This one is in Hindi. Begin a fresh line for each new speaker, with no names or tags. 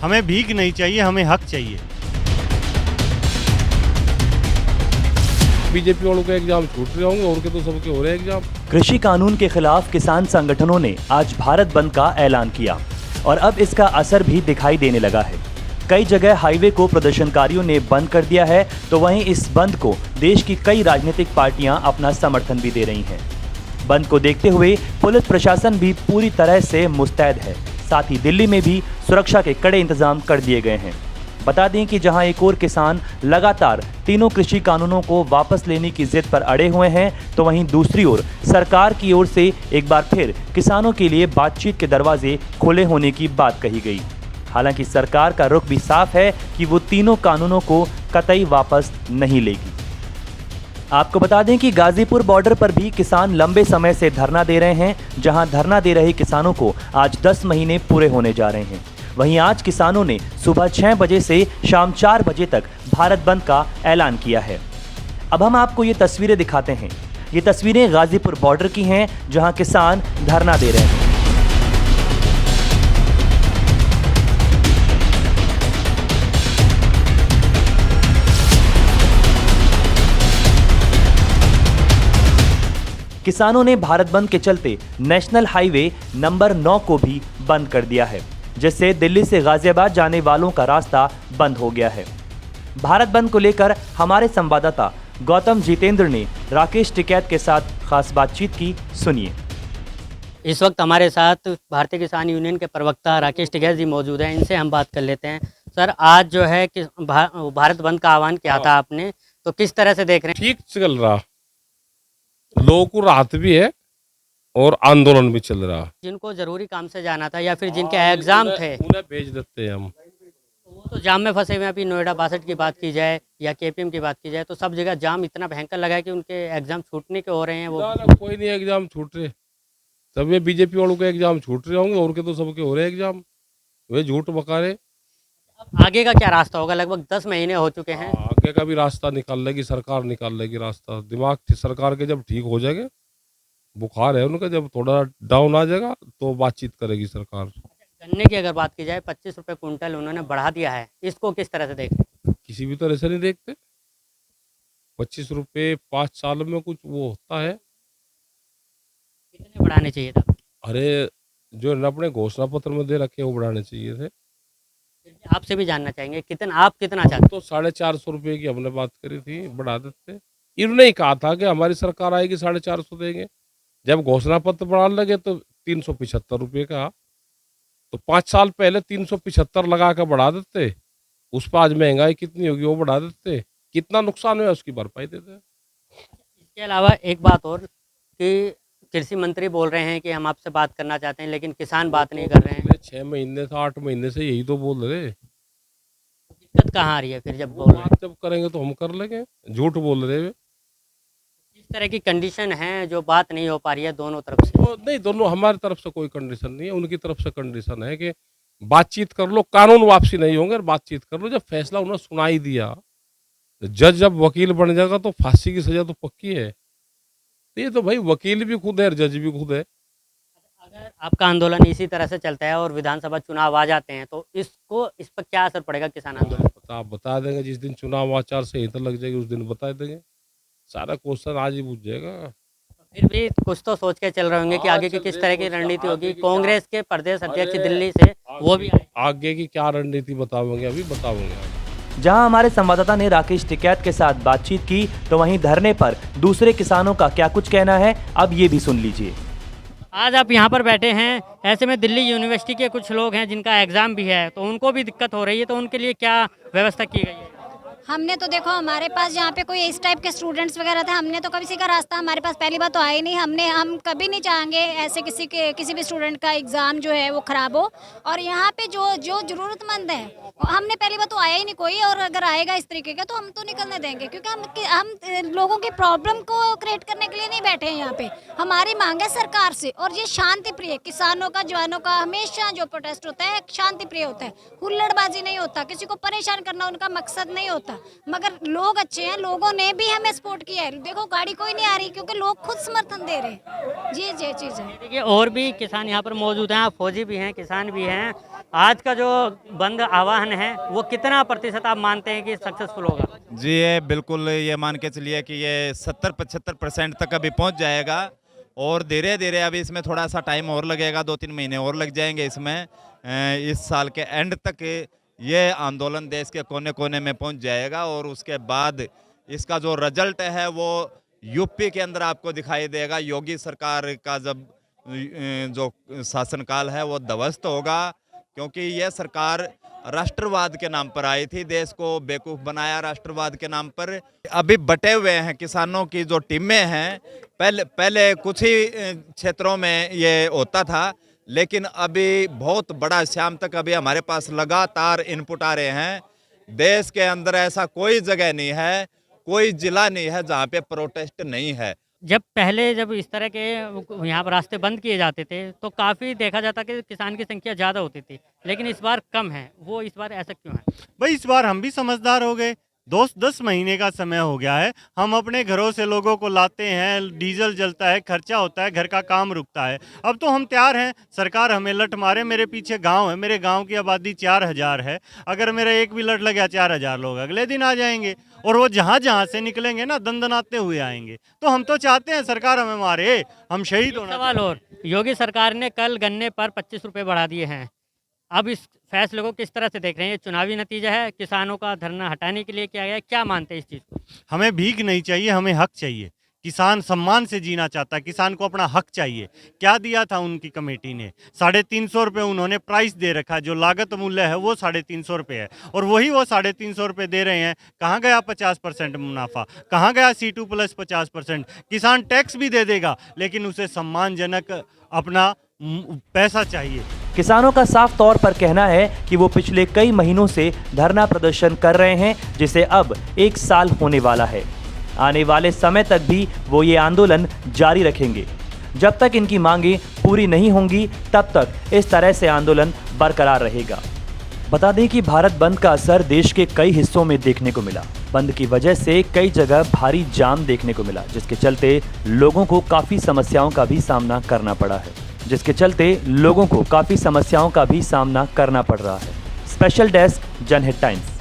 हमें भीख नहीं चाहिए, हमें हक चाहिए।
बीजेपी वालों के एग्जाम छूट रहे होंगे और के तो सबके हो रहे हैं एग्जाम।
कृषि कानून के खिलाफ किसान संगठनों ने आज भारत बंद का ऐलान किया और अब इसका असर भी दिखाई देने लगा है। कई जगह हाईवे को प्रदर्शनकारियों ने बंद कर दिया है, तो वहीं इस बंद को देश की कई राजनीतिक पार्टियां अपना समर्थन भी दे रही हैं। बंद को देखते हुए पुलिस प्रशासन भी पूरी तरह से मुस्तैद है। साथ ही दिल्ली में भी सुरक्षा के कड़े इंतजाम कर दिए गए हैं। बता दें कि जहां एक और किसान लगातार तीनों कृषि कानूनों को वापस लेने की जिद पर अड़े हुए हैं, तो वहीं दूसरी ओर सरकार की ओर से एक बार फिर किसानों के लिए बातचीत के दरवाजे खुले होने की बात कही गई। हालांकि सरकार का रुख भी साफ है कि वो तीनों कानूनों को कतई वापस नहीं लेगी। आपको बता दें कि गाजीपुर बॉर्डर पर भी किसान लंबे समय से धरना दे रहे हैं, जहां धरना दे रहे किसानों को आज 10 महीने पूरे होने जा रहे हैं। वहीं आज किसानों ने सुबह 6 बजे से शाम 4 बजे तक भारत बंद का ऐलान किया है। अब हम आपको ये तस्वीरें दिखाते हैं। ये तस्वीरें गाजीपुर बॉर्डर की हैं, जहां किसान धरना दे रहे हैं। किसानों ने भारत बंद के चलते नेशनल हाईवे नंबर 9 को भी बंद कर दिया है, जिससे दिल्ली से गाजियाबाद जाने वालों का रास्ता बंद हो गया है। भारत बंद को लेकर हमारे संवाददाता गौतम जितेंद्र ने राकेश टिकैत के साथ खास बातचीत की। सुनिए।
इस वक्त हमारे साथ भारतीय किसान यूनियन के प्रवक्ता राकेश टिकैत जी मौजूद हैं। इनसे हम बात कर लेते हैं। सर, आज जो है कि भारत बंद का आह्वान किया था आपने, तो किस तरह से देख रहे हैं?
ठीक चल रहा, लोगों को राहत भी है और आंदोलन भी चल रहा।
जिनको जरूरी काम से जाना था या फिर जिनके एग्जाम थे,
उन्हें भेज देते हैं हम।
वो तो जाम में फंसे हुए हैं। अभी नोएडा 62 की बात की जाए या केपीएम की बात की जाए, तो सब जगह जाम इतना भयंकर लगा है कि उनके एग्जाम छूटने के हो रहे हैं। वो
कोई नहीं एग्जाम छूट रहे, सब ये बीजेपी वालों के एग्जाम छूट रहे होंगे और के तो सबके हो रहे हैं एग्जाम। वे झूठ बका रहे।
अब आगे का क्या रास्ता होगा? लगभग 10 महीने हो चुके हैं।
आगे का भी रास्ता निकाल लेगी सरकार, निकाल लेगी रास्ता। दिमाग सरकार के जब ठीक हो जाएंगे, बुखार है उनका, जब थोड़ा डाउन आ जाएगा तो बातचीत करेगी सरकार।
गन्ने की अगर बात की जाए, 25 रुपये कुंटल उन्होंने बढ़ा दिया है, इसको किस तरह से देख रहे हैं?
किसी भी तरह से नहीं देखते। 25 रुपये 5 साल में कुछ वो होता है?
कितने बढ़ाने चाहिए था?
अरे जो अपने घोषणा पत्र में दे रखे वो बढ़ाने चाहिए थे।
आपसे भी जानना चाहेंगे आप कितना चाहते?
तो 450 रुपये की हमने बात करी थी, बढ़ा देते। इन्होंने ही कहा था कि हमारी सरकार आएगी 450 देंगे। जब घोषणा पत्र बढ़ाने लगे तो 375 रुपये का, तो 5 साल पहले 375 लगा कर बढ़ा देते। उस पर आज महंगाई कितनी होगी वो बढ़ा देते। कितना नुकसान हुआ उसकी भरपाई देते।
इसके अलावा एक बात और कि कृषि मंत्री बोल रहे हैं कि हम आपसे बात करना चाहते हैं, लेकिन किसान बात नहीं कर रहे हैं।
6 महीने से 8 महीने से यही तो बोल रहे।
दिक्कत कहाँ आ रही है फिर जब बोल रहे हैं?
बात जब करेंगे तो हम कर लेंगे, झूठ बोल रहे वे।
इस तरह की कंडीशन है जो बात नहीं हो पा रही है दोनों तरफ से।
तो नहीं, दोनों हमारी तरफ से कोई कंडीशन नहीं है, उनकी तरफ से कंडीशन है कि बातचीत कर लो, कानून वापसी नहीं होंगे, बातचीत कर लो। जब फैसला उन्होंने सुनाई दिया, जज जब वकील बन जाएगा तो फांसी की सजा तो पक्की है। तो ये तो भाई वकील भी खुद है और जज भी खुद है।
अगर आपका आंदोलन इसी तरह से चलता है और विधानसभा चुनाव आ जाते हैं, तो इस पर क्या असर पड़ेगा किसान आंदोलन?
आप बता देंगे, जिस दिन चुनाव आचार संहिता लग जाएगी उस दिन बता देंगे। सारा क्वेश्चन आज ही पूछ जाएगा।
फिर भी कुछ तो सोच के चल रहे होंगे कि आगे की किस तरह की रणनीति होगी। कांग्रेस के प्रदेश अध्यक्ष दिल्ली से वो भी आए।
आगे की क्या रणनीति बताओगे? अभी बताओगे।
जहां हमारे संवाददाता ने राकेश टिकैत के साथ बातचीत की, तो वहीं धरने पर दूसरे किसानों का क्या कुछ कहना है, अब ये भी सुन लीजिए।
आज आप यहाँ पर बैठे हैं, ऐसे में दिल्ली यूनिवर्सिटी के कुछ लोग हैं जिनका एग्जाम भी है, तो उनको भी दिक्कत हो रही है, तो उनके लिए क्या व्यवस्था की गई है?
हमने तो देखो, हमारे पास यहाँ पे कोई इस टाइप के स्टूडेंट्स वगैरह थे, हमने तो कभी किसी का रास्ता हमारे पास पहली बात तो आया ही नहीं। हम कभी नहीं चाहेंगे ऐसे किसी भी स्टूडेंट का एग्ज़ाम जो है वो ख़राब हो। और यहाँ पे जो ज़रूरतमंद है, हमने पहली बात तो आया ही नहीं कोई, और अगर आएगा इस तरीके का तो हम तो निकलने देंगे, क्योंकि हम लोगों की प्रॉब्लम को क्रिएट करने के लिए नहीं बैठे हैं यहाँ पे। हमारी मांग है सरकार से, और ये शांति प्रिय किसानों का, जवानों का हमेशा जो प्रोटेस्ट होता है शांति प्रिय होता है, हुल्लड़बाजी नहीं होता, किसी को परेशान करना उनका मकसद नहीं होता। मगर लोग अच्छे हैं, लोगों ने भी हमें सपोर्ट किया है। देखो गाड़ी कोई नहीं आ रही क्योंकि लोग खुद समर्थन दे रहे हैं। ये चीज़ है।
देखिए और भी किसान यहाँ पर मौजूद हैं, फौजी भी हैं, किसान भी हैं। आज का जो बंद आह्वान है वो कितना प्रतिशत आप मानते हैं कि सक्सेसफुल होगा?
जी ये बिल्कुल ये मान के चलिए कि ये 70-75% तक अभी पहुंच जाएगा और धीरे धीरे अभी इसमें थोड़ा सा टाइम और लगेगा, 2-3 महीने और लग जाएंगे इसमें। इस साल के एंड तक ये आंदोलन देश के कोने कोने में पहुंच जाएगा और उसके बाद इसका जो रिजल्ट है वो यूपी के अंदर आपको दिखाई देगा। योगी सरकार का जब जो शासनकाल है वो ध्वस्त होगा, क्योंकि ये सरकार राष्ट्रवाद के नाम पर आई थी, देश को बेवकूफ़ बनाया राष्ट्रवाद के नाम पर। अभी बटे हुए हैं किसानों की जो टीमें हैं, पहले कुछ ही क्षेत्रों में ये होता था, लेकिन अभी बहुत बड़ा शाम तक अभी हमारे पास लगातार इनपुट आ रहे हैं। देश के अंदर ऐसा कोई जगह नहीं है, कोई जिला नहीं है जहाँ पे प्रोटेस्ट नहीं है।
जब इस तरह के यहाँ पर रास्ते बंद किए जाते थे तो काफ़ी देखा जाता कि किसान की संख्या ज़्यादा होती थी, लेकिन इस बार कम है। वो इस बार ऐसा क्यों है?
भाई इस बार हम भी समझदार हो गए। 10 महीने का समय हो गया है, हम अपने घरों से लोगों को लाते हैं, डीजल जलता है, खर्चा होता है, घर का काम रुकता है। अब तो हम तैयार हैं, सरकार हमें लट मारे। मेरे पीछे गांव है, मेरे गांव की आबादी 4000 है। अगर मेरा एक भी लट लग गया 4000 लोग अगले दिन आ जाएंगे और वो जहाँ जहाँ से निकलेंगे ना दंदनाते हुए आएंगे। तो हम तो चाहते हैं सरकार हमें मारे, हम शहीद होना।
सवाल और, योगी सरकार ने कल गन्ने पर 25 रुपये बढ़ा दिए हैं। अब इस फैसले को किस तरह से देख रहे हैं? ये चुनावी नतीजा है, किसानों का धरना हटाने के लिए किया गया है, क्या मानते हैं इस चीज़ को?
हमें भीख नहीं चाहिए, हमें हक चाहिए। किसान सम्मान से जीना चाहता है, किसान को अपना हक चाहिए। क्या दिया था उनकी कमेटी ने? 350 रुपये उन्होंने प्राइस दे रखा है, जो लागत मूल्य है वो 350 रुपये है, और वही वो 350 रुपये दे रहे हैं। कहाँ गया 50% मुनाफा? कहाँ गया C2 प्लस 50%? किसान टैक्स भी दे देगा, लेकिन उसे सम्मानजनक अपना पैसा चाहिए।
किसानों का साफ तौर पर कहना है कि वो पिछले कई महीनों से धरना प्रदर्शन कर रहे हैं, जिसे अब 1 साल होने वाला है। आने वाले समय तक भी वो ये आंदोलन जारी रखेंगे। जब तक इनकी मांगें पूरी नहीं होंगी तब तक इस तरह से आंदोलन बरकरार रहेगा। बता दें कि भारत बंद का असर देश के कई हिस्सों में देखने को मिला। बंद की वजह से कई जगह भारी जाम देखने को मिला, जिसके चलते लोगों को काफ़ी समस्याओं का भी सामना करना पड़ रहा है। स्पेशल डेस्क जनहित टाइम्स।